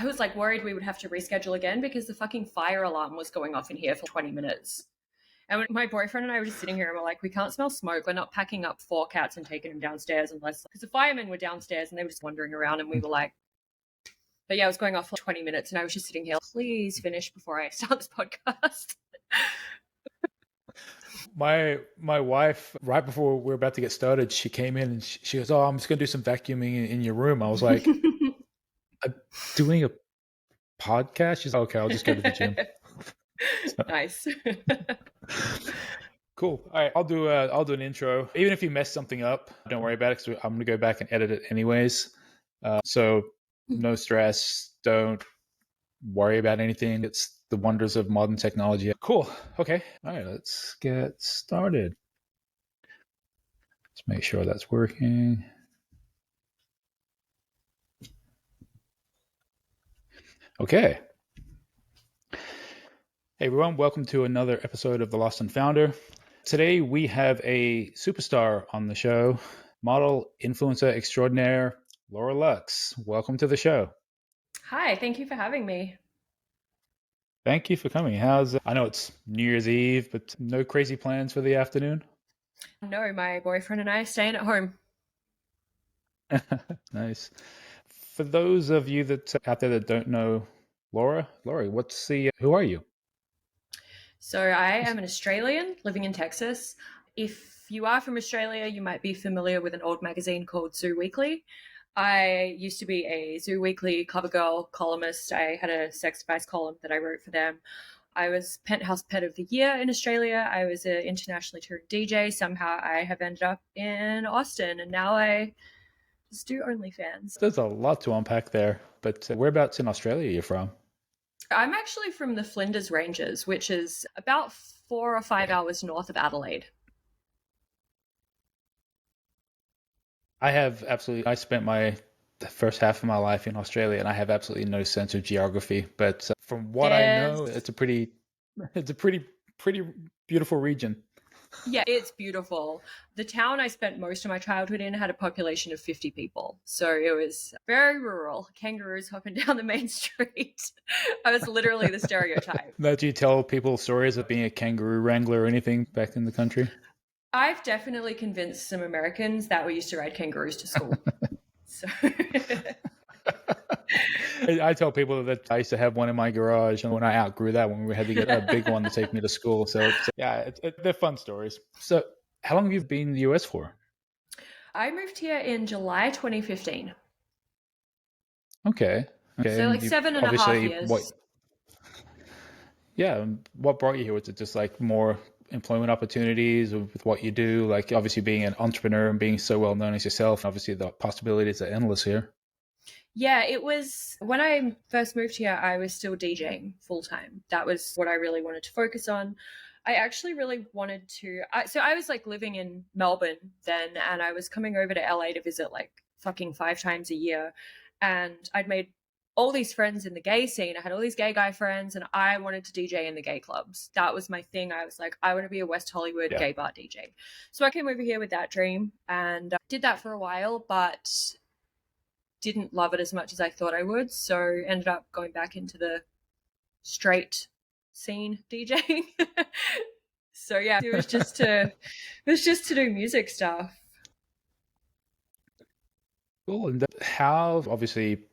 I was like worried we would have to reschedule again because the fucking fire alarm was going off in here for 20 minutes. And when my boyfriend and I were just sitting here and we're like, we can't smell smoke. We're not packing up 4 cats and taking them downstairs unless, because the firemen were downstairs and they were just wandering around and we were like, but yeah, it was going off for 20 minutes and I was just sitting here, please finish before I start this podcast. My wife, right before we were about to get started, she came in and she goes, "Oh, I'm just gonna do some vacuuming in your room." I was like, "I'm doing a podcast?" She's like, "Okay, I'll just go to the gym." Nice. Cool. All right, I'll do an intro. Even if you mess something up, don't worry about it because I'm gonna go back and edit it anyways. So no stress. Don't worry about anything. It's the wonders of modern technology. Cool. Okay. All right, let's get started. Let's make sure that's working. Okay. Hey everyone, welcome to another episode of The Lost and Founder. Today we have a superstar on the show, model, influencer extraordinaire, Laura Lux. Welcome to the show. Hi, thank you for having me. Thank you for coming. I know it's New Year's Eve, but no crazy plans for the afternoon? No, my boyfriend and I are staying at home. Nice. For those of you that out there that don't know Laura, who are you? So I am an Australian living in Texas. If you are from Australia, you might be familiar with an old magazine called Zoo Weekly. I used to be a Zoo Weekly cover girl columnist. I had a sex advice column that I wrote for them. I was Penthouse Pet of the Year in Australia. I was an internationally touring DJ. Somehow I have ended up in Austin, and now I just do OnlyFans. There's a lot to unpack there, but whereabouts in Australia are you from? I'm actually from the Flinders Ranges, which is about 4 or 5 hours north of Adelaide. I spent the first half of my life in Australia, and I have absolutely no sense of geography. But from what I know, it's a pretty beautiful region. Yeah, it's beautiful. The town I spent most of my childhood in had a population of 50 people. So it was very rural. Kangaroos hopping down the main street. I was literally the stereotype. Now, do you tell people stories of being a kangaroo wrangler or anything back in the country? I've definitely convinced some Americans that we used to ride kangaroos to school. So I tell people that I used to have one in my garage, and when I outgrew that one, we had to get a big one to take me to school. So yeah, they're fun stories. So how long have you been in the US for? I moved here in July 2015. Okay. So like 7.5 years. What brought you here? Was it just like more employment opportunities with what you do? Like obviously being an entrepreneur and being so well known as yourself, obviously the possibilities are endless here. Yeah, it was when I first moved here, I was still DJing full time. That was what I really wanted to focus on. I actually really wanted to. So I was like living in Melbourne then, and I was coming over to LA to visit like fucking 5 times a year. And I'd made all these friends in the gay scene. I had all these gay guy friends, and I wanted to DJ in the gay clubs. That was my thing. I was like, I want to be a West Hollywood gay bar DJ. So I came over here with that dream and did that for a while, but didn't love it as much as I thought I would. So ended up going back into the straight scene DJing. So yeah, it was just to do music stuff. Cool. And how obviously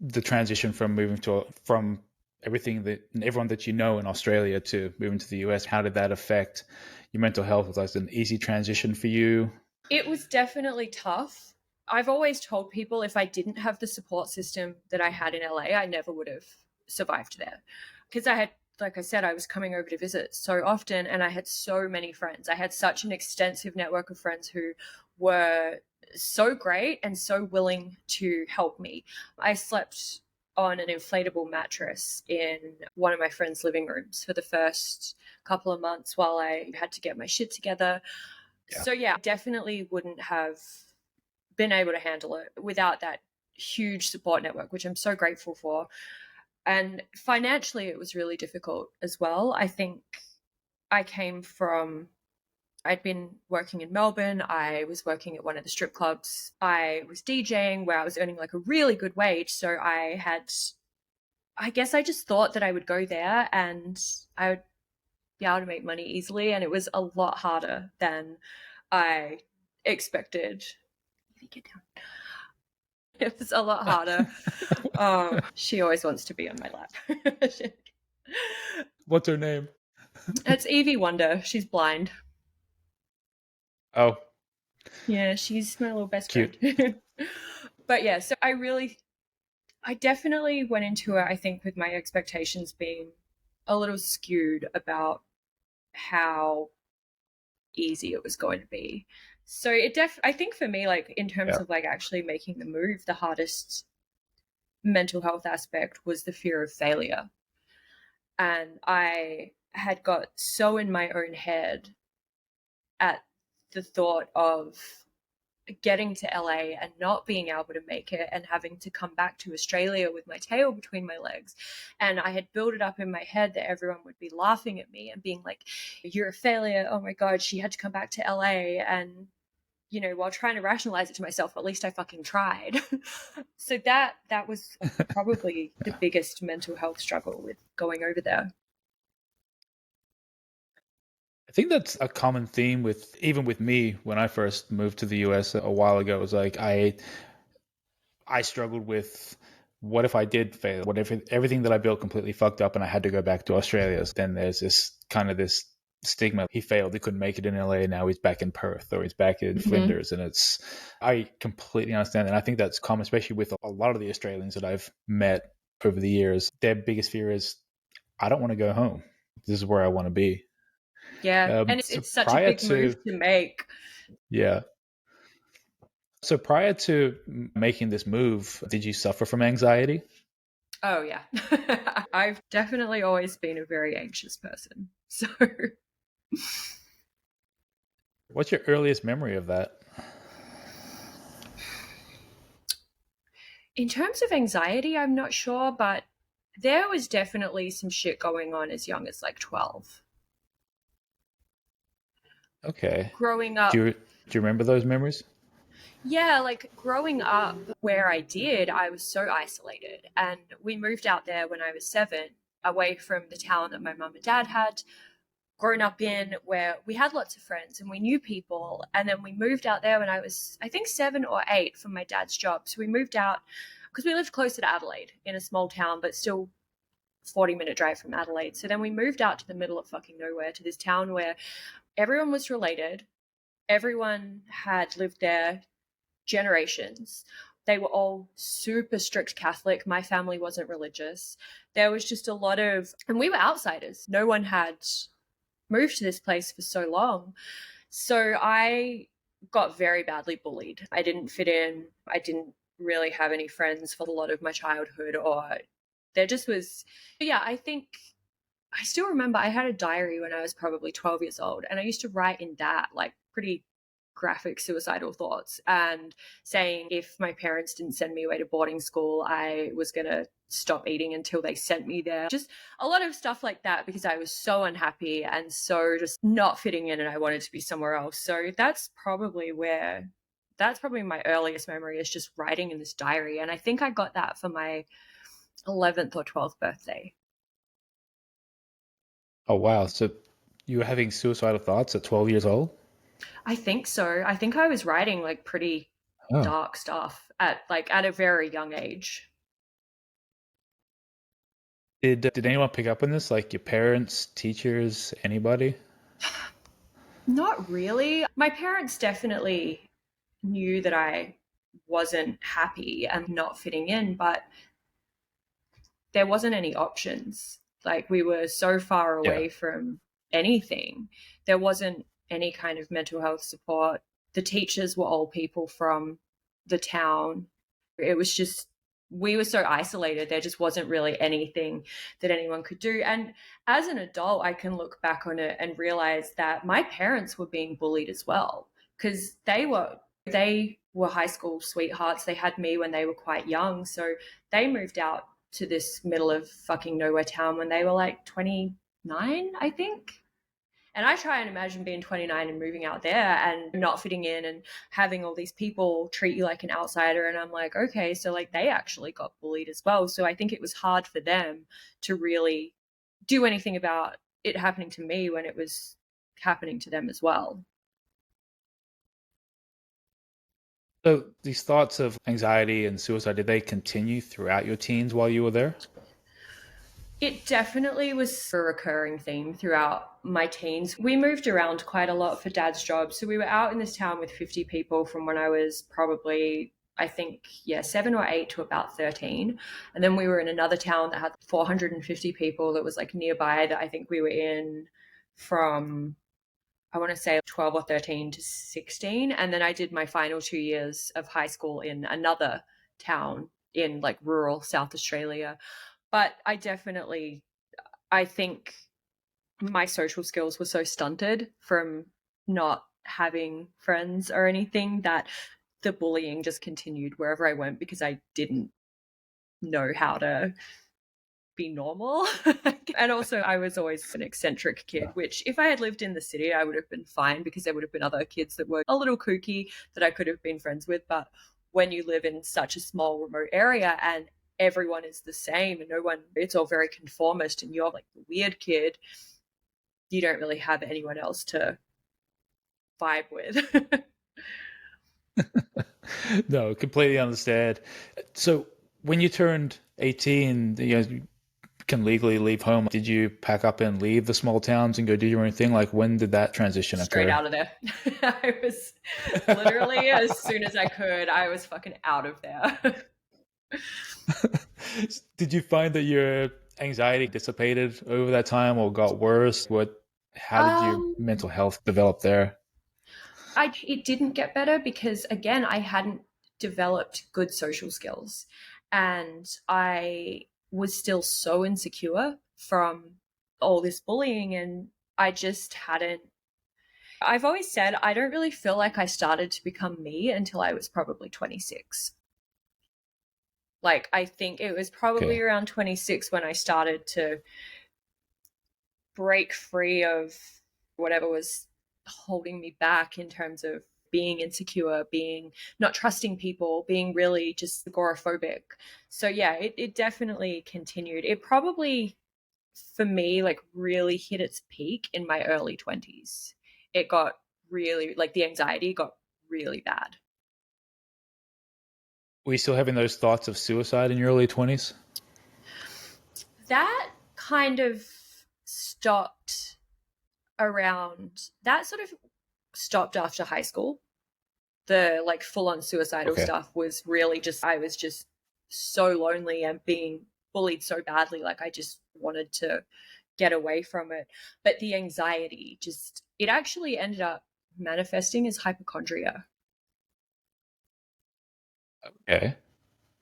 the transition from moving from everything that and everyone that you know in Australia to moving to the US, how did that affect your mental health? Was that an easy transition for you? It was definitely tough. I've always told people if I didn't have the support system that I had in LA, I never would have survived there. Because I had, like I said, I was coming over to visit so often and I had so many friends. I had such an extensive network of friends who were so great and so willing to help me. I slept on an inflatable mattress in one of my friends' living rooms for the first couple of months while I had to get my shit together. Yeah. So yeah, definitely wouldn't have been able to handle it without that huge support network, which I'm so grateful for. And financially, it was really difficult as well. I think I'd been working in Melbourne. I was working at one of the strip clubs. I was DJing where I was earning like a really good wage. So I had I guess I just thought that I would go there and I would be able to make money easily, and it was a lot harder than I expected. Get down. It was a lot harder. She always wants to be on my lap. What's her name? It's Evie Wonder. She's blind. Oh, Yeah, she's my little best friend. cute. But yeah, so I definitely went into it, I think, with my expectations being a little skewed about how easy it was going to be. So I think for me, like in terms Yeah. of like actually making the move, the hardest mental health aspect was the fear of failure. And I had got so in my own head at the thought of getting to LA and not being able to make it and having to come back to Australia with my tail between my legs. And I had built it up in my head that everyone would be laughing at me and being like, "You're a failure. Oh my God, she had to come back to LA." And, you know, while trying to rationalize it to myself, at least I fucking tried. So that was probably the Yeah. biggest mental health struggle with going over there. I think that's a common theme with even with me when I first moved to the US a while ago. It was like I struggled with what if I did fail? What if everything that I built completely fucked up and I had to go back to Australia? Then there's this stigma. He failed. He couldn't make it in LA. Now he's back in Perth or he's back in Mm-hmm. Flinders. And I completely understand. And I think that's common, especially with a lot of the Australians that I've met over the years. Their biggest fear is, I don't want to go home. This is where I want to be. Yeah, and So it's such a big move to make. yeah. So prior to making this move, did you suffer from anxiety? Oh yeah. I've definitely always been a very anxious person. So What's your earliest memory of that? in terms of anxiety, I'm not sure, but there was definitely some shit going on as young as like 12. Okay. Growing Do up, you remember those memories? yeah, like growing up where I did, I was so isolated. And we moved out there when I was 7, away from the town that my mum and dad had grown up in, where we had lots of friends and we knew people. And then we moved out there when I was, I think, 7 or 8 from my dad's job. So we moved out because we lived closer to Adelaide in a small town, but still 40-minute drive from Adelaide. So then we moved out to the middle of fucking nowhere to this town where everyone was related. Everyone had lived there generations. They were all super strict Catholic. My family wasn't religious. There was just a lot of, and we were outsiders. No one had moved to this place for so long. So I got very badly bullied. I didn't fit in. I didn't really have any friends for a lot of my childhood, or there just was, yeah, I think I still remember I had a diary when I was probably 12 years old, and I used to write in that like pretty graphic suicidal thoughts and saying if my parents didn't send me away to boarding school, I was going to stop eating until they sent me there. Just a lot of stuff like that because I was so unhappy and so just not fitting in and I wanted to be somewhere else. So that's probably my earliest memory is just writing in this diary. And I think I got that for my 11th or 12th birthday. Oh wow! So you were having suicidal thoughts at 12 years old? I think so. I think I was writing like pretty Oh. dark stuff at a very young age. Did anyone pick up on this? Like your parents, teachers, anybody? Not really. My parents definitely knew that I wasn't happy and not fitting in, but there wasn't any options. Like we were so far Yeah. away from anything. There wasn't any kind of mental health support. The teachers were all people from the town. It was just we were so isolated. There just wasn't really anything that anyone could do. And as an adult, I can look back on it and realize that my parents were being bullied as well because they were high school sweethearts. They had me when they were quite young, so they moved out to this middle of fucking nowhere town when they were like 29, I think. And I try and imagine being 29 and moving out there and not fitting in and having all these people treat you like an outsider. And I'm like, okay, so like they actually got bullied as well. So I think it was hard for them to really do anything about it happening to me when it was happening to them as well. So these thoughts of anxiety and suicide, did they continue throughout your teens while you were there? It definitely was a recurring theme throughout my teens. We moved around quite a lot for dad's job. So we were out in this town with 50 people from when I was probably, I think, yeah, 7 or 8 to about 13. And then we were in another town that had 450 people that was like nearby that I think we were in from, I want to say 12 or 13 to 16. And then I did my final 2 years of high school in another town in like rural South Australia. But I think my social skills were so stunted from not having friends or anything that the bullying just continued wherever I went because I didn't know how to be normal. And also, I was always an eccentric kid, which if I had lived in the city, I would have been fine because there would have been other kids that were a little kooky that I could have been friends with. But when you live in such a small, remote area and everyone is the same and no one, it's all very conformist and you're like the weird kid, you don't really have anyone else to vibe with. No, completely understand. So when you turned 18, you can legally leave home. Did you pack up and leave the small towns and go do your own thing? Like, when did that transition Straight occur? out of there. I was literally, as soon as I could, I was fucking out of there. Did you find that your anxiety dissipated over that time or got worse? How did your um, mental health develop there? it didn't get better because again, I hadn't developed good social skills, and I was still so insecure from all this bullying, and I just hadn't. I've always said I don't really feel like I started to become me until I was probably 26. Like, I think it was probably Okay. around 26 when I started to break free of whatever was holding me back in terms of being insecure, being not trusting people, being really just agoraphobic. So, yeah, it definitely continued. It probably, for me, like really hit its peak in my early 20s. It got really, like, the anxiety got really bad. Were you still having those thoughts of suicide in your early 20s? That kind of stopped that sort of stopped after high school. The like full on suicidal Okay. stuff was really just, I was just so lonely and being bullied so badly. Like, I just wanted to get away from it. But the anxiety just, it actually ended up manifesting as hypochondria. Okay.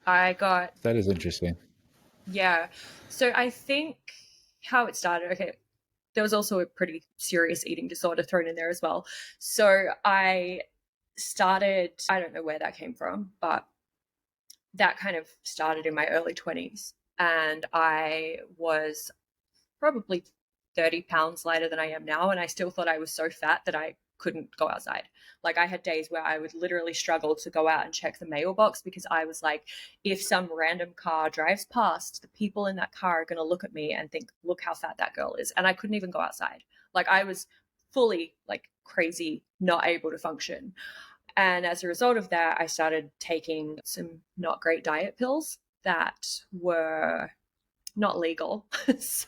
I got, That is interesting. yeah. So I think how it started, okay, there was also a pretty serious eating disorder thrown in there as well. So I started, I don't know where that came from, but that kind of started in my early 20s. And I was probably 30 pounds lighter than I am now. And I still thought I was so fat that I couldn't go outside. Like, I had days where I would literally struggle to go out and check the mailbox because I was like, if some random car drives past, the people in that car are going to look at me and think, look how fat that girl is. And I couldn't even go outside. Like, I was fully like crazy, not able to function. And as a result of that, I started taking some not great diet pills that were not legal. So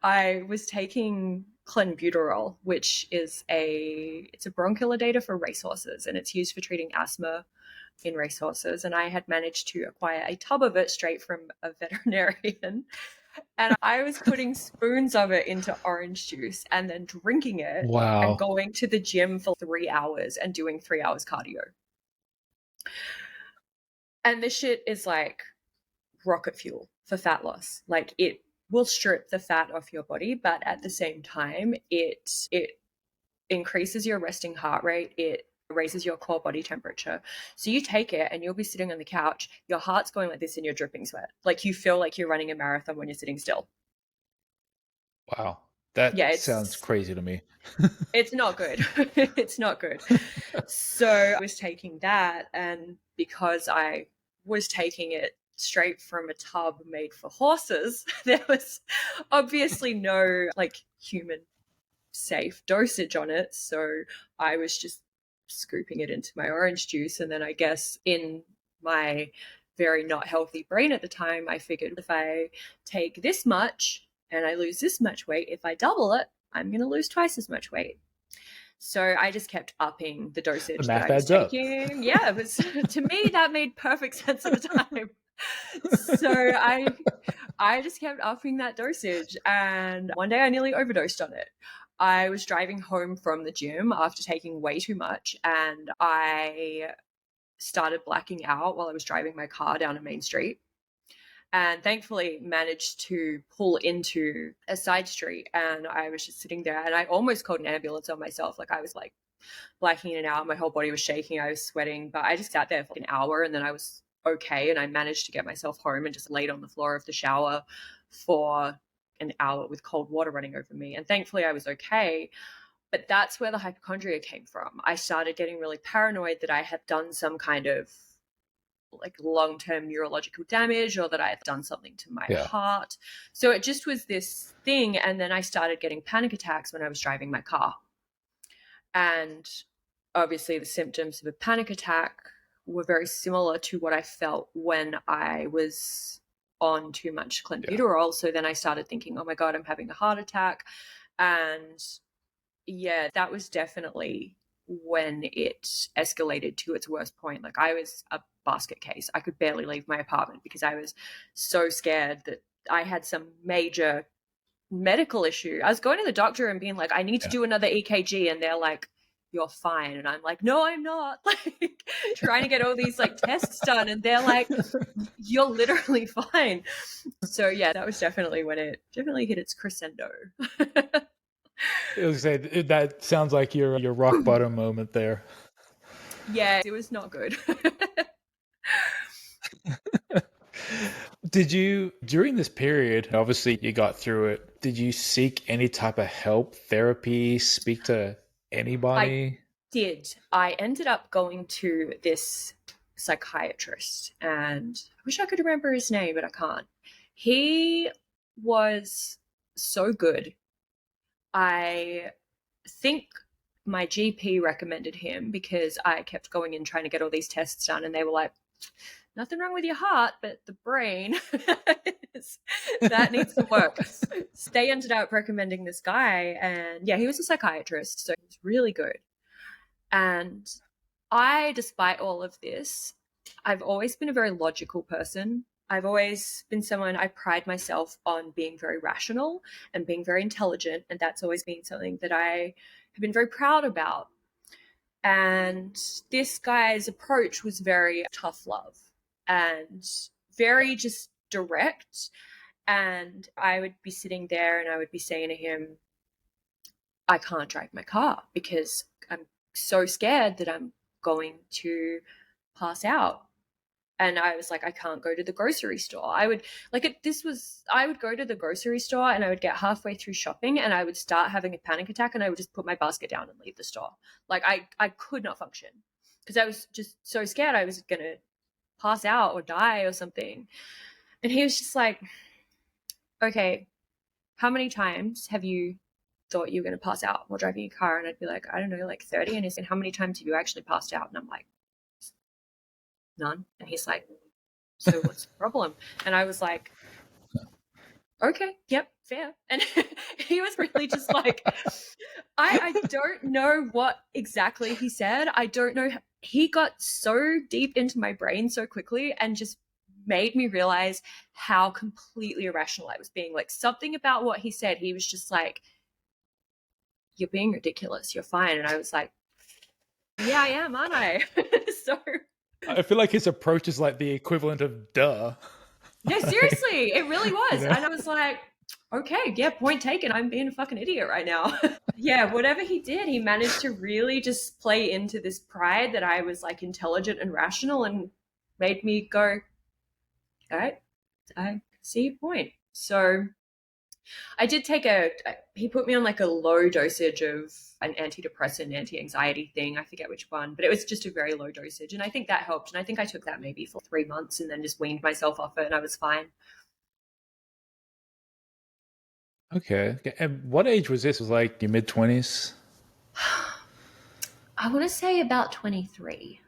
I was taking clenbuterol, which is it's a bronchodilator for racehorses, and it's used for treating asthma in racehorses. And I had managed to acquire a tub of it straight from a veterinarian. And I was putting spoons of it into orange juice and then drinking it and Wow. going to the gym for 3 hours and doing 3 hours cardio. And this shit is like rocket fuel for fat loss. Like, it will strip the fat off your body, but at the same time, it increases your resting heart rate. It raises your core body temperature. So you take it and you'll be sitting on the couch, your heart's going like this and you're dripping sweat. Like, you feel like you're running a marathon when you're sitting still. Wow. That Yeah, sounds crazy to me. it's not good. It's not good. So I was taking that, and because I was taking it straight from a tub made for horses, there was obviously no like human safe dosage on it. So I was just scooping it into my orange juice. And then I guess in my very not healthy brain at the time, I figured if I take this much and I lose this much weight, if I double it, I'm going to lose twice as much weight. So I just kept upping the The dosage that math I was adds up. taking. Yeah, it was to me that made perfect sense at the time. So I just kept upping that dosage, and one day I nearly overdosed on it. I was driving home from the gym after taking way too much, and I started blacking out while I was driving my car down a main street. And thankfully managed to pull into a side street, and I was just sitting there, and I almost called an ambulance on myself. Like I was like blacking in and out, my whole body was shaking, I was sweating, but I just sat there for an hour and then I was okay, and I managed to get myself home and just laid on the floor of the shower for an hour with cold water running over me, and thankfully I was okay. But that's where the hypochondria came from. I started getting really paranoid that I had done some kind of like long-term neurological damage, or that I had done something to my Yeah. heart. So it just was this thing, and then I started getting panic attacks when I was driving my car. And obviously, the symptoms of a panic attack were very similar to what I felt when I was on too much Yeah. clenbuterol. So then I started thinking, oh my God, I'm having a heart attack. And yeah, that was definitely when it escalated to its worst point. Like I was a basket case. I could barely leave my apartment because I was so scared that I had some major medical issue. I was going to the doctor and being like, I need to Yeah. do another EKG. And they're like, you're fine. And I'm like, no, I'm not. Like trying to get all these like tests done. And they're like, you're literally fine. So yeah, that was definitely when it definitely hit its crescendo. I was gonna say that sounds like your rock bottom moment there. Yeah, it was not good. Did you, during this period, obviously you got through it, did you seek any type of help, therapy, speak to I anybody? did. I ended up going to this psychiatrist, and I wish I could remember his name, but I can't. He was so good. I think my GP recommended him because I kept going in trying to get all these tests done, and they were like, nothing wrong with your heart, but the brain that needs to work. So they ended up recommending this guy, and yeah, he was a psychiatrist, so he was really good. And I, despite all of this, I've always been a very logical person. I've always been someone, I pride myself on being very rational and being very intelligent. And that's always been something that I have been very proud about. And this guy's approach was very tough love and very just direct. And I would be sitting there and I would be saying to him, I can't drive my car because I'm so scared that I'm going to pass out. And I was like, I can't go to the grocery store. I would like it. This was, I would go to the grocery store and I would get halfway through shopping and I would start having a panic attack and I would just put my basket down and leave the store. Like I could not function because I was just so scared I was going to pass out or die or something. And he was just like, okay, how many times have you thought you were going to pass out while driving your car? And I'd be like, I don't know, like 30. And he's like, how many times have you actually passed out? And I'm like, none. And he's like, so what's the problem? And I was like, okay, yep, fair. And he was really just like, I don't know what exactly he said. I don't know. He got so deep into my brain so quickly and just made me realize how completely irrational I was being. Like something about what he said, he was just like, you're being ridiculous. You're fine. And I was like, yeah, I am, aren't I? So I feel like his approach is like the equivalent of duh. no, seriously, it really You was. know? And I was like, okay, yeah, point taken. I'm being a fucking idiot right now. Yeah, whatever he did, he managed to really just play into this pride that I was like intelligent and rational and made me go, all right, I see your point. So I did take he put me on like a low dosage of an antidepressant, anti-anxiety thing. I forget which one, but it was just a very low dosage. And I think that helped. And I think I took that maybe for 3 months and then just weaned myself off it and I was fine. Okay. And what age was this? Was like your mid 20s? I want to say about 23.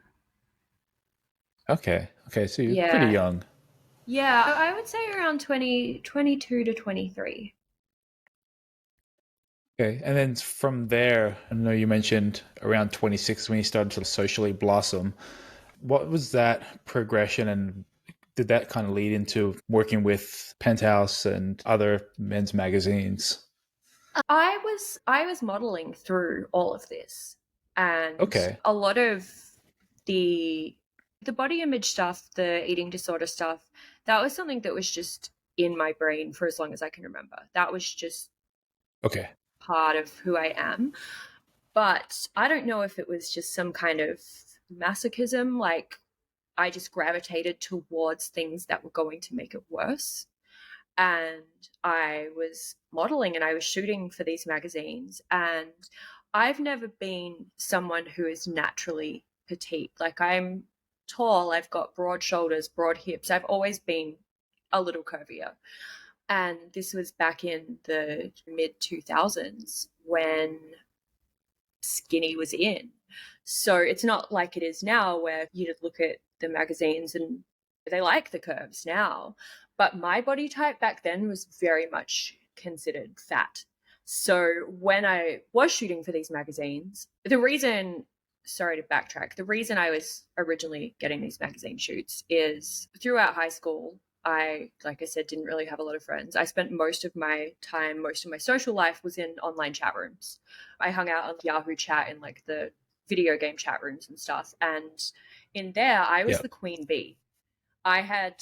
Okay. Okay. So you're pretty Yeah. young. Yeah, I would say around 20, 22 to 23. Okay. And then from there, I know you mentioned around 26 when you started to socially blossom. What was that progression, and did that kind of lead into working with Penthouse and other men's magazines? I was modeling through all of this, and Okay. a lot of the the body image stuff, the eating disorder stuff, that was something that was just in my brain for as long as I can remember. That was just Okay. part of who I am. But I don't know if it was just some kind of masochism, like I just gravitated towards things that were going to make it worse. And I was modeling and I was shooting for these magazines. And I've never been someone who is naturally petite. Like I'm tall, I've got broad shoulders, broad hips. I've always been a little curvier. And this was back in the mid 2000s when skinny was in. So it's not like it is now where you look at the magazines and they like the curves now. But my body type back then was very much considered fat. So when I was shooting for these magazines, sorry to backtrack, the reason I was originally getting these magazine shoots is throughout high school, like I said, didn't really have a lot of friends. I spent most of my time, most of my social life was in online chat rooms. I hung out on Yahoo chat in like the video game chat rooms and stuff. And in there, I was Yeah. the queen bee. I had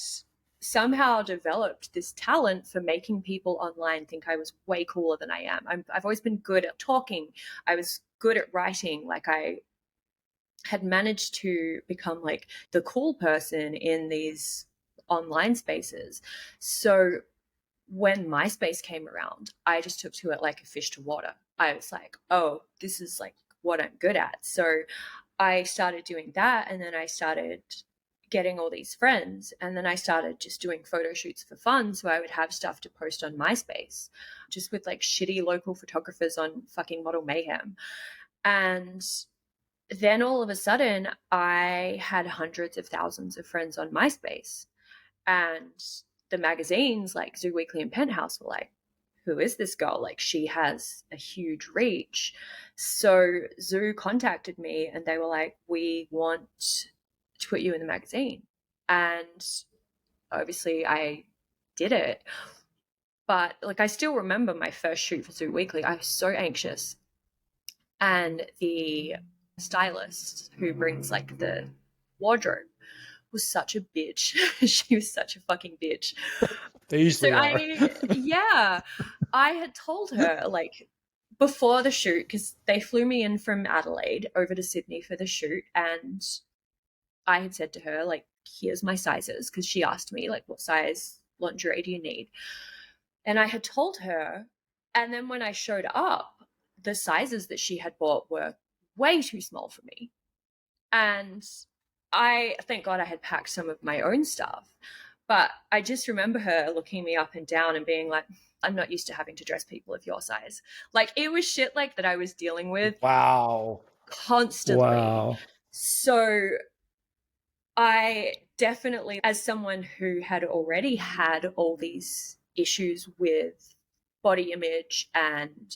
somehow developed this talent for making people online think I was way cooler than I am. I've always been good at talking. I was good at writing. Like I had managed to become like the cool person in these online spaces. So when MySpace came around, I just took to it like a fish to water. I was like, oh, this is like what I'm good at. So I started doing that. And then I started getting all these friends. And then I started just doing photo shoots for fun. So I would have stuff to post on MySpace, just with like shitty local photographers on fucking Model Mayhem. And then all of a sudden, I had hundreds of thousands of friends on MySpace. And the magazines like Zoo Weekly and Penthouse were like, who is this girl? Like, she has a huge reach. So Zoo contacted me and they were like, we want to put you in the magazine. And obviously, I did it. But like, I still remember my first shoot for Zoo Weekly. I was so anxious. And the stylist who brings like the wardrobe was such a bitch. She was such a fucking bitch. They So usually are. yeah, I had told her like before the shoot, because they flew me in from Adelaide over to Sydney for the shoot. And I had said to her, like, here's my sizes, because she asked me, like, what size lingerie do you need? And I had told her. And then when I showed up, the sizes that she had bought were way too small for me. And I thank God I had packed some of my own stuff. But I just remember her looking me up and down and being like, I'm not used to having to dress people of your size. Like it was shit like that I was dealing with Wow. constantly. Wow. So I definitely, as someone who had already had all these issues with body image and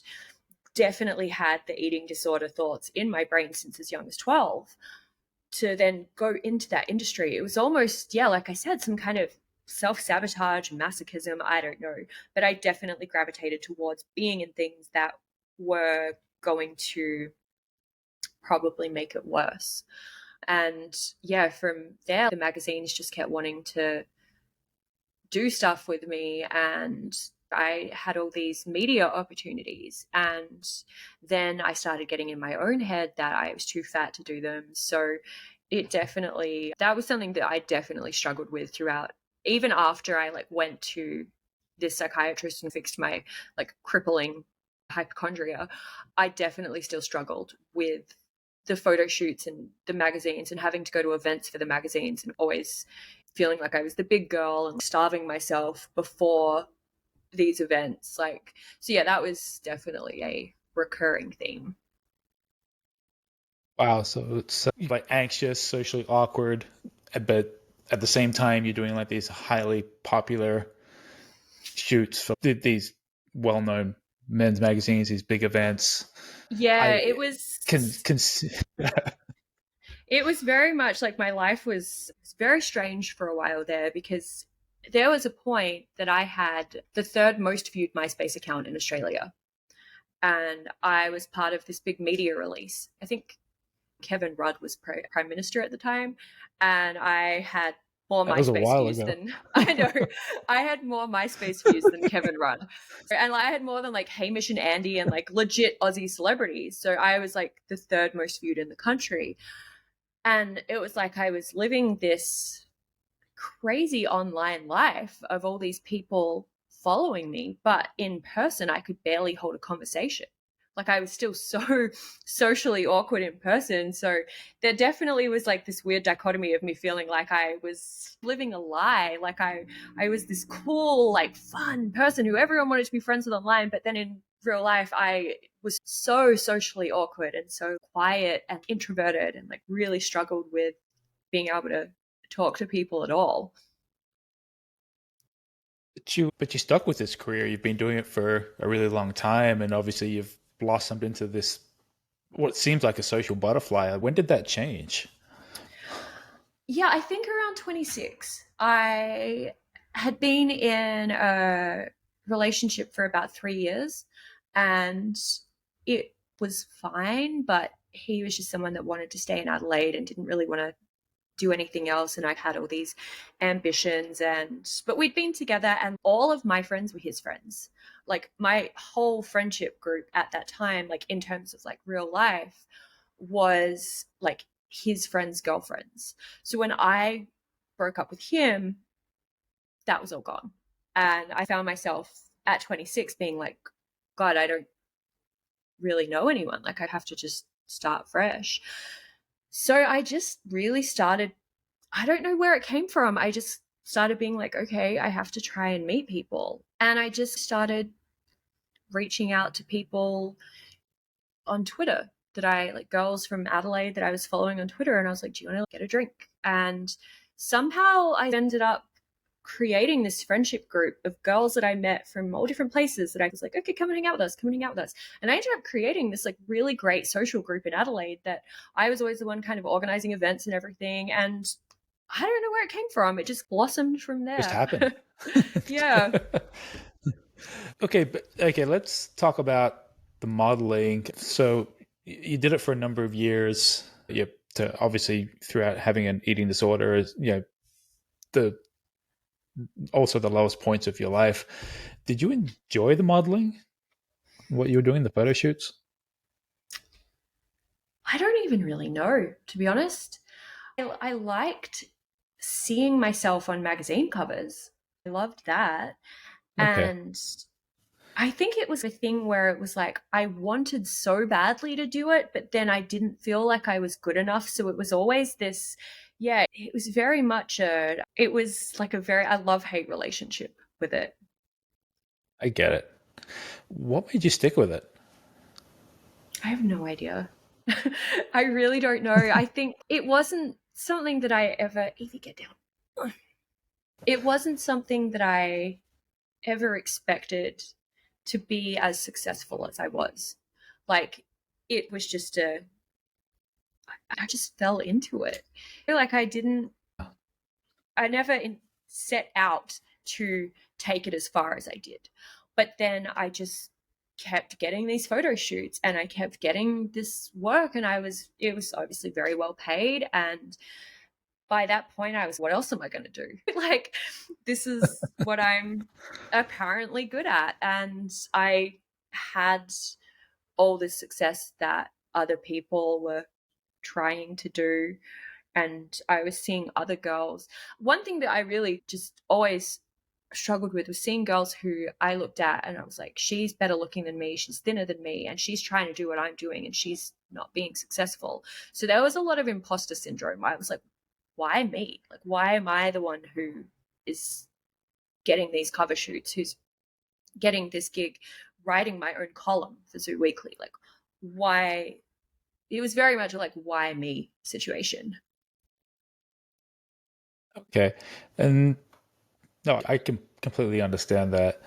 definitely had the eating disorder thoughts in my brain since as young as 12, to then go into that industry, it was almost, yeah, like I said, some kind of self-sabotage, masochism, I don't know. But I definitely gravitated towards being in things that were going to probably make it worse. And yeah, from there, the magazines just kept wanting to do stuff with me. And I had all these media opportunities. And then I started getting in my own head that I was too fat to do them. So that was something that I definitely struggled with throughout, even after I like went to this psychiatrist and fixed my like crippling hypochondria, I definitely still struggled with the photo shoots and the magazines and having to go to events for the magazines and always feeling like I was the big girl and starving myself before these events. Like, so yeah, that was definitely a recurring theme. Wow, so it's like anxious, socially awkward, but at the same time you're doing like these highly popular shoots for these well-known men's magazines, these big events. Yeah, I can it was very much like my life was very strange for a while there, because there was a point that I had the third most viewed MySpace account in Australia. And I was part of this big media release. I think Kevin Rudd was prime minister at the time, and I had more that was a MySpace while views ago. than I know. I had more MySpace views than Kevin Rudd, and I had more than like Hamish and Andy and like legit Aussie celebrities. So I was like the third most viewed in the country, and it was like I was living this crazy online life of all these people following me, but in person, I could barely hold a conversation. Like I was still so socially awkward in person. So there definitely was like this weird dichotomy of me feeling like I was living a lie. Like I was this cool, like fun person who everyone wanted to be friends with online, but then in real life, I was so socially awkward and so quiet and introverted and like really struggled with being able to talk to people at all. But you stuck with this career. You've been doing it for a really long time, and obviously you've blossomed into this what seems like a social butterfly. When did that change? Yeah, I think around 26. I had been in a relationship for about 3 years, and it was fine, but he was just someone that wanted to stay in Adelaide and didn't really want to do anything else. And I had all these ambitions, and but we'd been together and all of my friends were his friends. Like my whole friendship group at that time, like in terms of like real life, was like his friends' girlfriends. So when I broke up with him, that was all gone. And I found myself at 26 being like, God, I don't really know anyone. Like I'd have to just start fresh. So I just really started, I don't know where it came from. I just started being like, okay, I have to try and meet people. And I just started reaching out to people on Twitter that I like, girls from Adelaide that I was following on Twitter. And I was like, do you want to get a drink? And somehow I ended up creating this friendship group of girls that I met from all different places that I was like, okay, come and hang out with us, come and hang out with us. And I ended up creating this like really great social group in Adelaide that I was always the one kind of organizing events and everything. And I don't know where it came from. It just blossomed from Just there. happened. Yeah. Okay, but okay, let's talk about the modeling. So you did it for a number of years. You to obviously throughout having an eating disorder, the also the lowest points of your life. Did you enjoy the modeling? What you were doing, the photo shoots? I don't even really know, to be honest. I liked seeing myself on magazine covers. I loved that. Okay, And I think it was a thing where it was like I wanted so badly to do it, but then I didn't feel like I was good enough. So it was always this, yeah, it was very much it was like a very, I love hate relationship with it. I get it. What made you stick with it? I have no idea. I really don't know. I think it wasn't something that I ever, Evie, get down. It wasn't something that I ever expected to be as successful as I was. Like, it was just I just fell into it. I feel like I never set out to take it as far as I did. But then I just kept getting these photo shoots and I kept getting this work, and it was obviously very well paid. And by that point I was, what else am I going to do? Like, this is what I'm apparently good at. And I had all the success that other people were trying to do, and I was seeing other girls. One thing that I really just always struggled with was seeing girls who I looked at and I was like, she's better looking than me, she's thinner than me, and she's trying to do what I'm doing and she's not being successful. So there was a lot of imposter syndrome. I was like, why me? Like, why am I the one who is getting these cover shoots, who's getting this gig, writing my own column for Zoo Weekly? Like, why? It was very much like, why me situation. Okay. And no, I can completely understand that.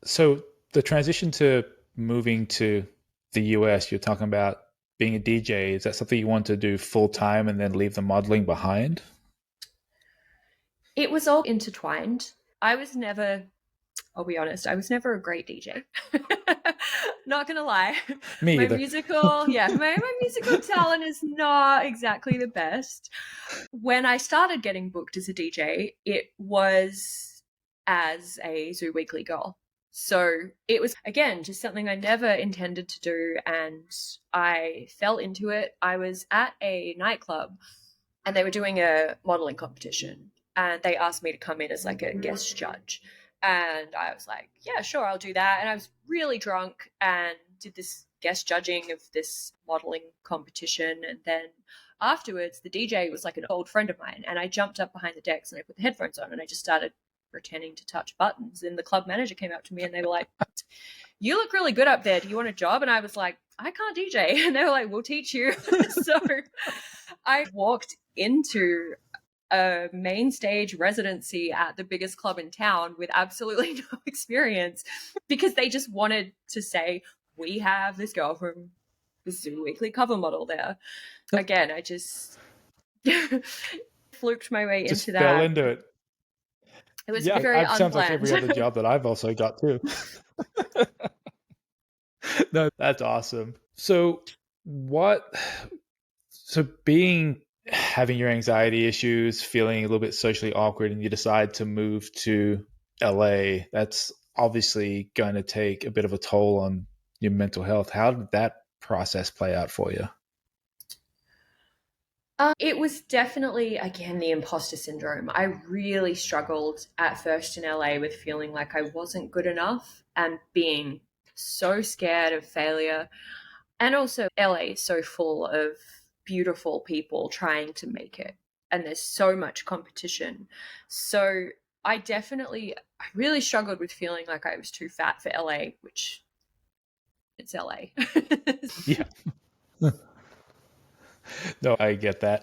So the transition to moving to the US, you're talking about being a DJ. Is that something you want to do full time and then leave the modeling behind? It was all intertwined. I was never, I'll be honest, I was never a great DJ. Not gonna lie. Me My either. musical, yeah, my musical talent is not exactly the best. When I started getting booked as a DJ, it was as a Zoo Weekly girl. So it was, again, just something I never intended to do. And I fell into it. I was at a nightclub and they were doing a modeling competition. And they asked me to come in as like a guest judge. And I was like, yeah, sure, I'll do that. And I was really drunk and did this guest judging of this modeling competition. And then afterwards, the DJ was like an old friend of mine. And I jumped up behind the decks and I put the headphones on and I just started pretending to touch buttons. And the club manager came up to me and they were like, you look really good up there. Do you want a job? And I was like, I can't DJ. And they were like, we'll teach you. So I walked into a main stage residency at the biggest club in town with absolutely no experience because they just wanted to say, we have this girl from the Zoo Weekly cover model there. Again, I just fluked my way Just into fell that. into it. It was Yeah, very it sounds like every unplanned. other job that I've also got too. No, that's awesome. So, what? So, being having your anxiety issues, feeling a little bit socially awkward, and you decide to move to LA, that's obviously going to take a bit of a toll on your mental health. How did that process play out for you? It was definitely, again, the imposter syndrome. I really struggled at first in LA with feeling like I wasn't good enough and being so scared of failure. And also, LA is so full of beautiful people trying to make it, and there's so much competition. So I really struggled with feeling like I was too fat for LA, which it's LA. Yeah. No, I get that.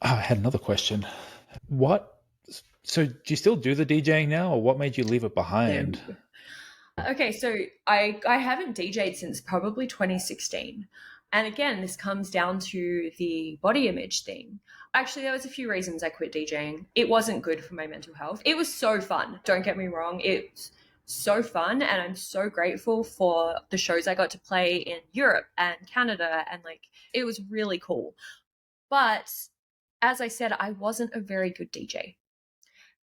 Oh, I had another question. What? So, do you still do the DJing now, or what made you leave it behind? No. Okay, so I haven't DJed since probably 2016. And again, this comes down to the body image thing. Actually, there was a few reasons I quit DJing. It wasn't good for my mental health. It was so fun. Don't get me wrong. It's so fun and I'm so grateful for the shows I got to play in Europe and Canada and like it was really cool. But as I said, I wasn't a very good DJ.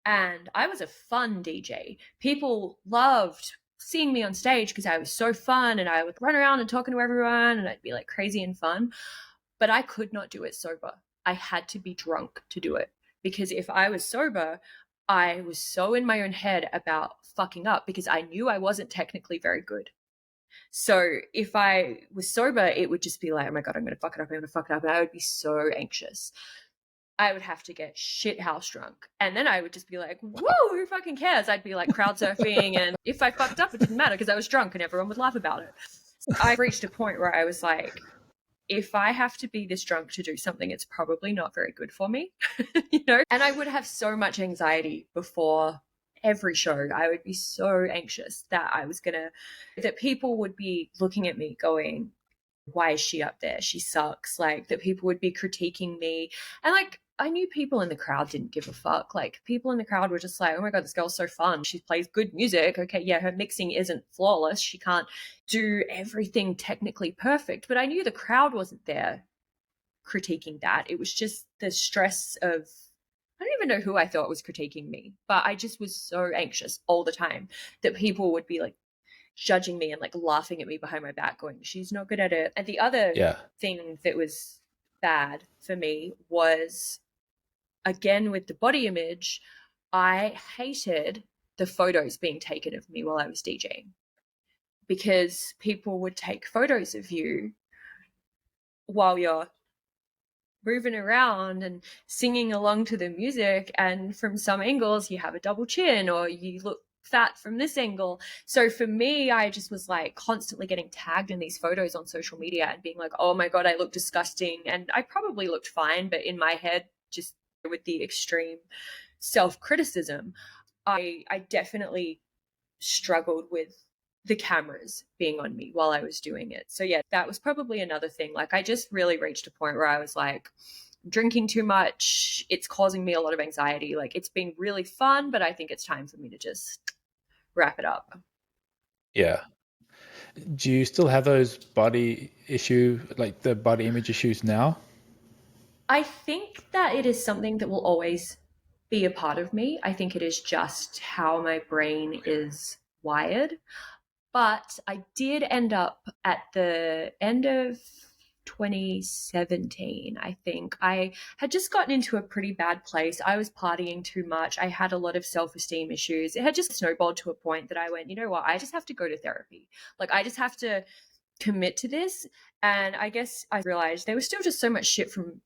And I was a fun DJ. People loved seeing me on stage because I was so fun and I would run around and talking to everyone and I'd be like crazy and fun. But I could not do it sober. I had to be drunk to do it because if I was sober, I was so in my own head about fucking up because I knew I wasn't technically very good. So if I was sober, it would just be like, oh my God, I'm going to fuck it up. I'm going to fuck it up. And I would be so anxious. I would have to get shit house drunk. And then I would just be like, woo, who fucking cares? I'd be like crowd surfing. And if I fucked up, it didn't matter because I was drunk and everyone would laugh about it. I reached a point where I was like, if I have to be this drunk to do something, it's probably not very good for me, you know? And I would have so much anxiety before every show. I would be so anxious that that people would be looking at me going, why is she up there? She sucks. Like that people would be critiquing me. And like I knew people in the crowd didn't give a fuck. Like people in the crowd were just like, oh my God, this girl's so fun. She plays good music. Okay, yeah, her mixing isn't flawless. She can't do everything technically perfect. But I knew the crowd wasn't there critiquing that. It was just the stress of I don't even know who I thought was critiquing me, but I just was so anxious all the time that people would be like judging me and like laughing at me behind my back, going, she's not good at it. And the other Yeah. thing that was bad for me was, again, with the body image, I hated the photos being taken of me while I was DJing, because people would take photos of you while you're moving around and singing along to the music, and from some angles you have a double chin or you look fat from this angle. So for me, I just was like constantly getting tagged in these photos on social media and being like, oh my god, I look disgusting. And I probably looked fine, but in my head, just with the extreme self-criticism, I definitely struggled with the cameras being on me while I was doing it. So yeah, that was probably another thing. Like I just really reached a point where I was like, drinking too much, it's causing me a lot of anxiety. Like it's been really fun, but I think it's time for me to just wrap it up. Yeah. Do you still have those body issue, like the body image issues now? I think that it is something that will always be a part of me. I think it is just how my brain is wired. But I did end up at the end of 2017, I think. I had just gotten into a pretty bad place. I was partying too much. I had a lot of self esteem issues. It had just snowballed to a point that I went, you know what? I just have to go to therapy. Like, I just have to commit to this. And I guess I realized there was still just so much shit from,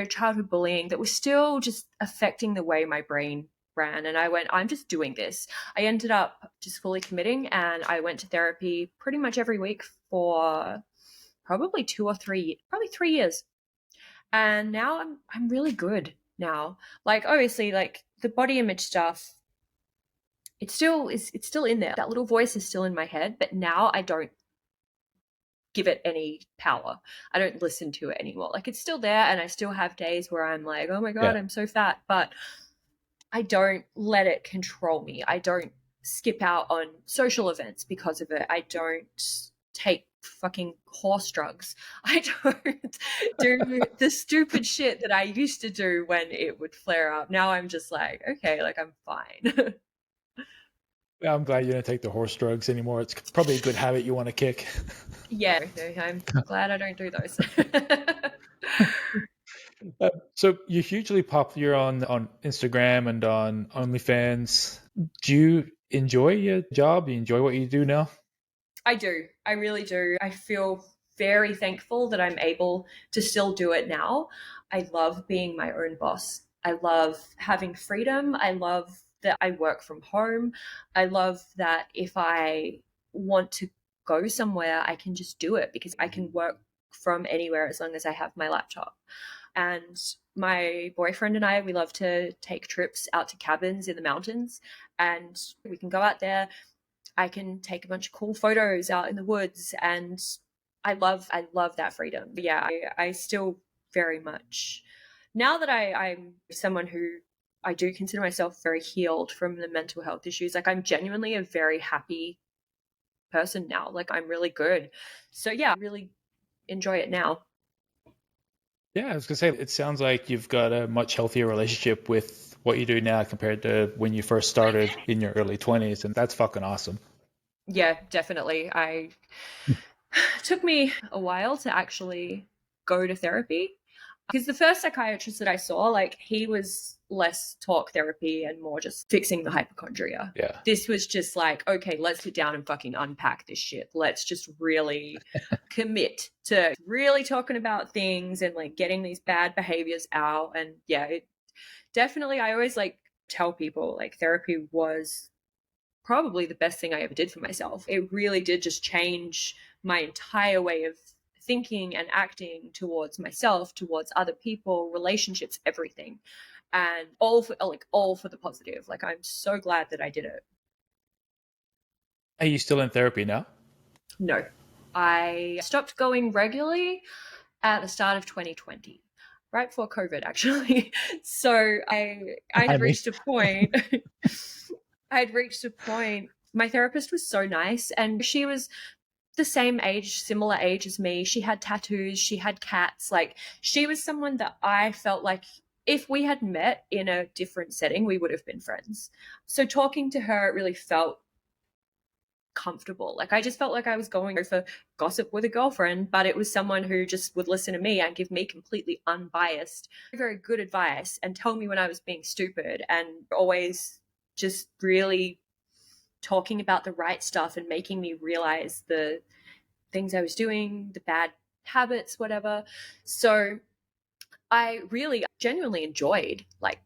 childhood bullying that was still just affecting the way my brain ran. And I went, I'm just doing this. I ended up just fully committing, and I went to therapy pretty much every week for probably 2 or 3, probably 3 years. And now I'm really good now. Like obviously, like the body image stuff, it's still in there. That little voice is still in my head, but now I don't give it any power. I don't listen to it anymore. Like it's still there, and I still have days where I'm like, oh my god, Yeah. I'm so fat, but I don't let it control me. I don't skip out on social events because of it. I don't take fucking horse drugs. I don't do the stupid shit that I used to do when it would flare up. Now I'm just like, okay, like I'm fine. Yeah, I'm glad you don't take the horse drugs anymore. It's probably a good habit you want to kick. Yeah, no, I'm glad I don't do those. So you're hugely popular on Instagram and on OnlyFans. Do you enjoy your job? You enjoy what you do now? I do. I really do. I feel very thankful that I'm able to still do it now. I love being my own boss. I love having freedom. I love that I work from home. I love that if I want to go somewhere, I can just do it because I can work from anywhere as long as I have my laptop. And my boyfriend and I, we love to take trips out to cabins in the mountains, and we can go out there. I can take a bunch of cool photos out in the woods, and I love that freedom. But yeah, I still very much, now that I'm someone who I do consider myself very healed from the mental health issues. Like I'm genuinely a very happy person now. Like I'm really good. So yeah, I really enjoy it now. Yeah, I was gonna say it sounds like you've got a much healthier relationship with what you do now compared to when you first started in your early 20s, and that's fucking awesome. Yeah, definitely. I It took me a while to actually go to therapy, because the first psychiatrist that I saw, like he was less talk therapy and more just fixing the hypochondria. Yeah. This was just like, okay, let's sit down and fucking unpack this shit. Let's just really commit to really talking about things and like getting these bad behaviors out. And yeah, it definitely, I always like tell people like therapy was probably the best thing I ever did for myself. It really did just change my entire way of thinking and acting towards myself, towards other people, relationships, everything. And all for the positive. Like I'm so glad that I did it. Are you still in therapy now? No. I stopped going regularly at the start of 2020. Right before COVID, actually. So I I had mean, reached a point I had reached a point. My therapist was so nice, and she was the same age, similar age as me. She had tattoos, she had cats. Like, she was someone that I felt like if we had met in a different setting, we would have been friends. So, talking to her, it really felt comfortable. Like, I just felt like I was going for gossip with a girlfriend, but it was someone who just would listen to me and give me completely unbiased, very good advice and tell me when I was being stupid, and always just really talking about the right stuff and making me realize the things I was doing, the bad habits, whatever. So I really genuinely enjoyed like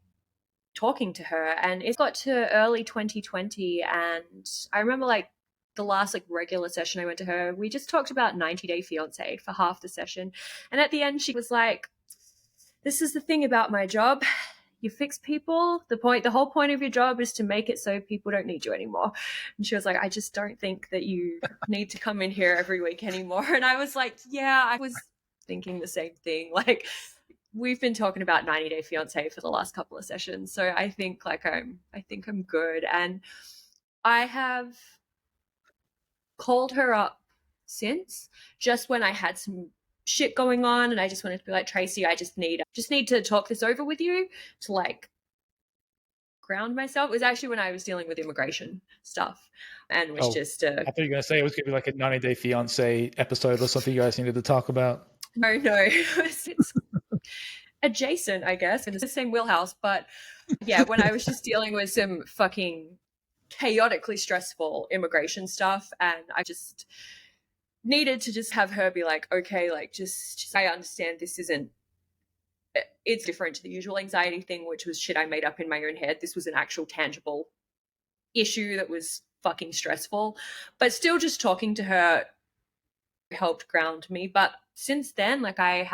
talking to her, and it got to early 2020, and I remember like the last like regular session I went to her, we just talked about 90 Day Fiance for half the session, and at the end she was like, this is the thing about my job, you fix people, the whole point of your job is to make it so people don't need you anymore. And she was like, I just don't think that you need to come in here every week anymore. And I was like, yeah, I was thinking the same thing. Like, we've been talking about 90 Day Fiance for the last couple of sessions, so I think I'm good. And I have called her up since, just when I had some shit going on and I just wanted to be like, Tracy, I just need to talk this over with you to like ground myself. It was actually when I was dealing with immigration stuff and was just I thought you were going to say it was going to be like a 90 Day Fiance episode or something you guys needed to talk about. no, it's adjacent, I guess, in the same wheelhouse. But yeah, when I was just dealing with some fucking chaotically stressful immigration stuff, and I just needed to just have her be like, okay, like just I understand this isn't, it's different to the usual anxiety thing, which was shit I made up in my own head. This was an actual tangible issue that was fucking stressful, but still just talking to her helped ground me. But since then, like I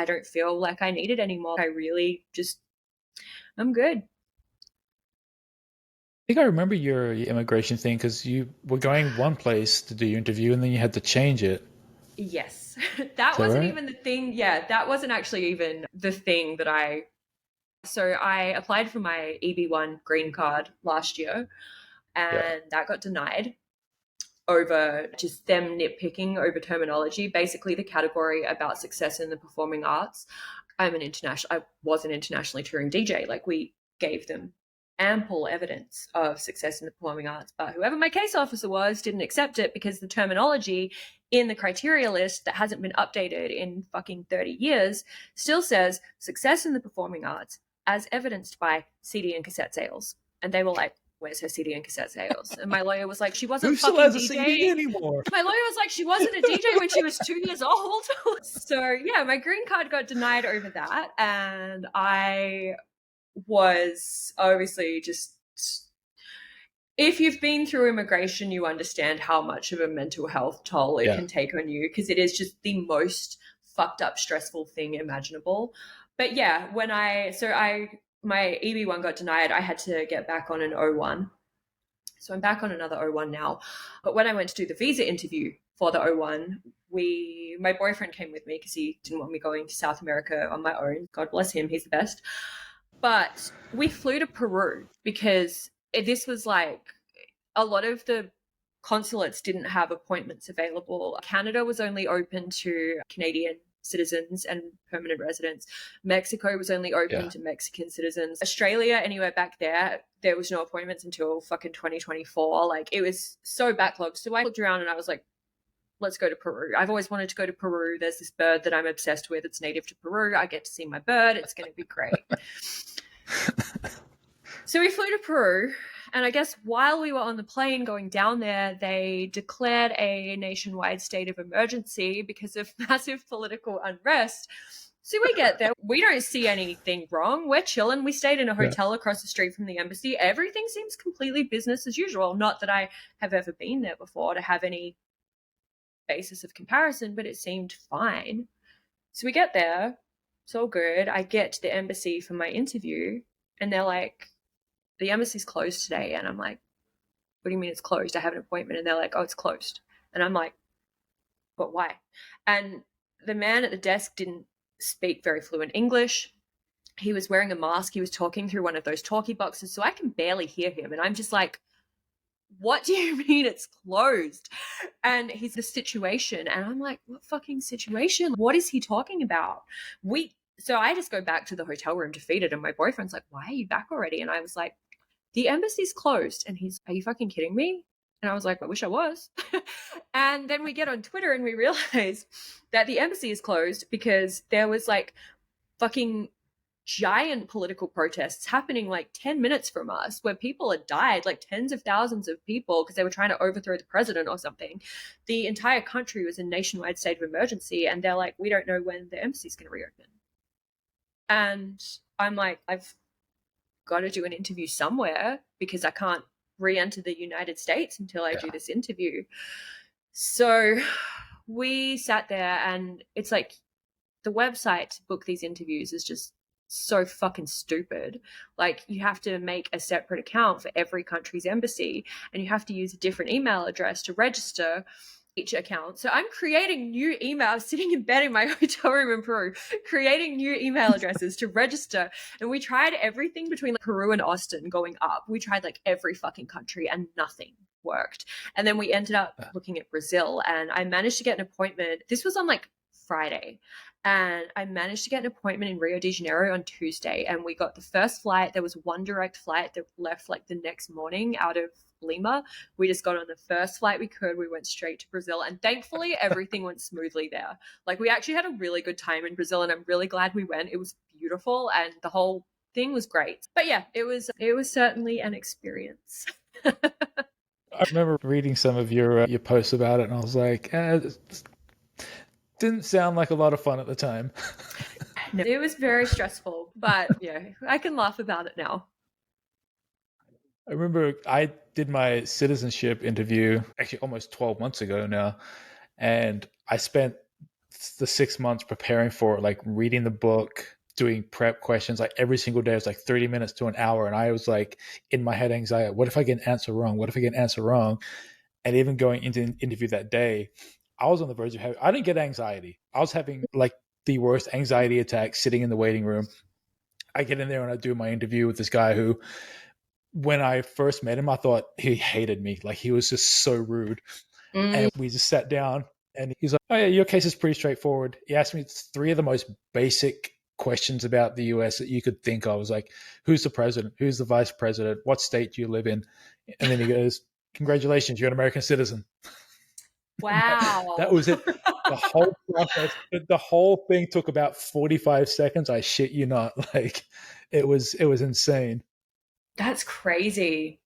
don't feel like I need it anymore. I'm good. I think I remember your immigration thing because you were going one place to do your interview and then you had to change it. Yes. Is That that wasn't right? even the thing. Yeah, that wasn't actually even the thing that I applied for my EB1 green card last year, Yeah. and that got denied over just them nitpicking over terminology, basically the category about success in the performing arts. I was an internationally touring DJ. Like, we gave them ample evidence of success in the performing arts, but whoever my case officer was didn't accept it because the terminology in the criteria list that hasn't been updated in fucking 30 years still says success in the performing arts as evidenced by CD and cassette sales. And they were like, where's her CD and cassette sales? And my lawyer was like, she Who wasn't still fucking has a CD DJing. anymore? My lawyer was like, she wasn't a DJ when she was 2 years old. So yeah, my green card got denied over that. And I was obviously just, if you've been through immigration, you understand how much of a mental health toll it Yeah. can take on you, because it is just the most fucked up, stressful thing imaginable. But yeah, my EB1 got denied, I had to get back on an O1. So I'm back on another O1 now. But when I went to do the visa interview for the O1, my boyfriend came with me because he didn't want me going to South America on my own. God bless him, he's the best. But we flew to Peru because this was like, a lot of the consulates didn't have appointments available. Canada was only open to Canadian citizens and permanent residents. Mexico was only open to Mexican citizens. Australia, anywhere back there was no appointments until fucking 2024. Like, it was so backlogged. So I looked around and I was like, let's go to Peru. I've always wanted to go to Peru. There's this bird that I'm obsessed with. It's native to Peru. I get to see my bird. It's going to be great. So we flew to Peru, and I guess while we were on the plane going down there, they declared a nationwide state of emergency because of massive political unrest. So we get there. We don't see anything wrong. We're chilling. We stayed in a hotel across the street from the embassy. Everything seems completely business as usual. Not that I have ever been there before to have any basis of comparison, but it seemed fine. So we get there. It's all good. I get to the embassy for my interview, and they're like, the embassy's closed today. And I'm like, what do you mean it's closed? I have an appointment. And they're like, oh, it's closed. And I'm like, but why? And the man at the desk didn't speak very fluent English. He was wearing a mask. He was talking through one of those talkie boxes, so I can barely hear him. And I'm just like, what do you mean it's closed? And he's the situation. And I'm like, what fucking situation? What is he talking about? So I just go back to the hotel room defeated, and my boyfriend's like, why are you back already? And I was like, the embassy's closed. And he's, are you fucking kidding me? And I was like, I wish I was. And then we get on Twitter and we realize that the embassy is closed because there was like fucking giant political protests happening like 10 minutes from us where people had died, like tens of thousands of people, because they were trying to overthrow the president or something. The entire country was in nationwide state of emergency, and they're like, we don't know when the embassy's going to reopen. And I'm like, I've got to do an interview somewhere because I can't re-enter the United States until I do this interview. So we sat there, and it's like the website to book these interviews is just so fucking stupid. Like, you have to make a separate account for every country's embassy, and you have to use a different email address to register each account. So I'm creating new emails, sitting in bed in my hotel room in Peru, creating new email addresses to register. And we tried everything between like Peru and Austin going up. We tried like every fucking country, and nothing worked. And then we ended up looking at Brazil, and I managed to get an appointment. This was on like Friday. And I managed to get an appointment in Rio de Janeiro on Tuesday. And we got the first flight. There was one direct flight that left like the next morning out of Lima. We just got on the first flight we could. We went straight to Brazil. And thankfully, everything went smoothly there. Like, we actually had a really good time in Brazil, and I'm really glad we went. It was beautiful, and the whole thing was great. But yeah, it was certainly an experience. I remember reading some of your posts about it, and I was like, didn't sound like a lot of fun at the time. No, it was very stressful, but yeah, I can laugh about it now. I remember I did my citizenship interview actually almost 12 months ago now, and I spent the 6 months preparing for it, like reading the book, doing prep questions, like every single day. It was like 30 minutes to an hour, and I was like in my head anxiety, what if I get an answer wrong? What if I get an answer wrong? And even going into an interview that day, I was on the verge of having, I didn't get anxiety. I was having like the worst anxiety attack sitting in the waiting room. I get in there and I do my interview with this guy who, when I first met him, I thought he hated me. Like, he was just so rude. And we just sat down, and he's like, oh yeah, your case is pretty straightforward. He asked me 3 of the most basic questions about the US that you could think of. I was like, who's the president? Who's the vice president? What state do you live in? And then he goes, congratulations, you're an American citizen. Wow. That was it. The whole process, the whole thing took about 45 seconds. I shit you not. Like, it was insane. That's crazy.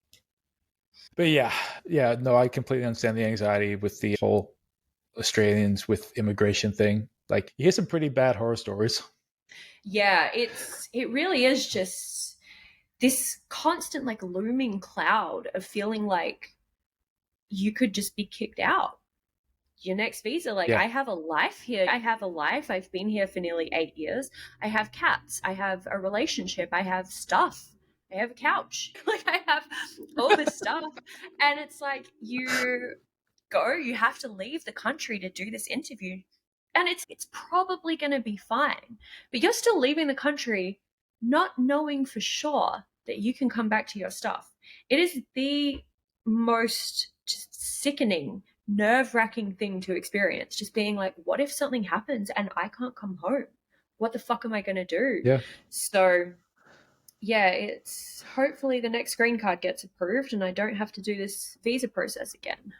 But yeah, no, I completely understand the anxiety with the whole Australians with immigration thing. Like, you hear some pretty bad horror stories. Yeah, it really is just this constant like looming cloud of feeling like you could just be kicked out. Your next visa, like, Yeah. I have a life here. I have a life. I've been here for nearly 8 years. I have cats. I have a relationship. I have stuff. I have a couch. Like, I have all this stuff. And it's like, you have to leave the country to do this interview. And it's probably going to be fine. But you're still leaving the country not knowing for sure that you can come back to your stuff. It is the most just sickening, nerve-wracking thing to experience. Just being like, what if something happens and I can't come home? What the fuck am I going to do? Yeah. So yeah, it's hopefully the next green card gets approved and I don't have to do this visa process again.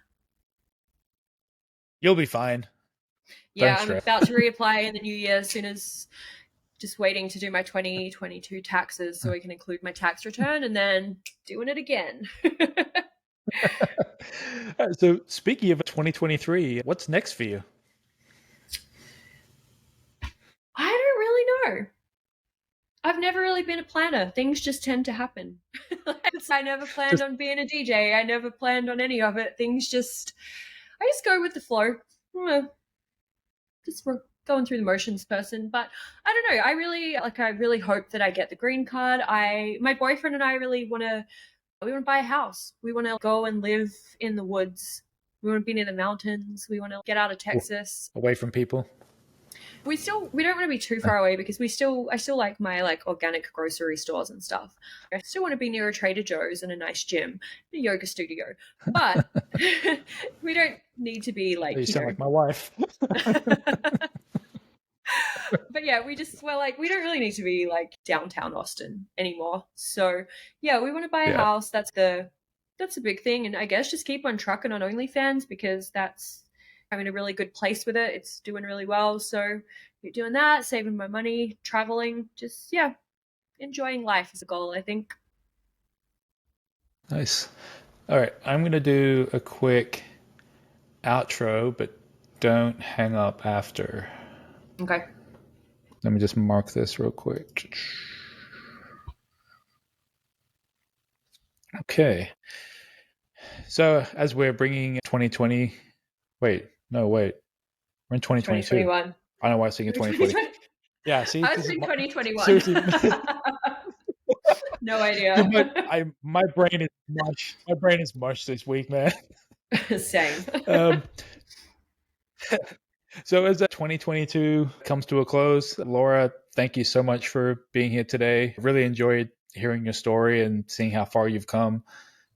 You'll be fine. Yeah, Don't I'm stress. about to reapply in the new year as soon as, just waiting to do my 2022 taxes so I can include my tax return, and then doing it again. So, speaking of 2023, what's next for you? I don't really know. I've never really been a planner. Things just tend to happen. I never planned on being a DJ. I never planned on any of it. I just go with the flow. Just going through the motions person. But I don't know. I really hope that I get the green card. My boyfriend and I really want to buy a house. We want to go and live in the woods. We want to be near the mountains. We want to get out of Texas. Away from people? We don't want to be too far away because I still like my like organic grocery stores and stuff. I still want to be near a Trader Joe's and a nice gym, a yoga studio. But we don't need to be like, you sound like my wife. But yeah, we don't really need to be like downtown Austin anymore. So yeah, we want to buy a house. That's a big thing. And I guess just keep on trucking on OnlyFans because I'm in a really good place with it. It's doing really well. So you're doing that, saving my money, traveling, just, yeah, enjoying life is a goal, I think. Nice. All right, I'm going to do a quick outro, but don't hang up after. Okay. Let me just mark this real quick. Okay. So as we're bringing 2020, wait, we're in 2022. 2021. I don't know why I was thinking 2020. 2020. Yeah, see, I was this is in 2021. seriously. No idea. My brain is mush. My brain is mush this week, man. Same. So as 2022 comes to a close, Laura, thank you so much for being here today. Really enjoyed hearing your story and seeing how far you've come.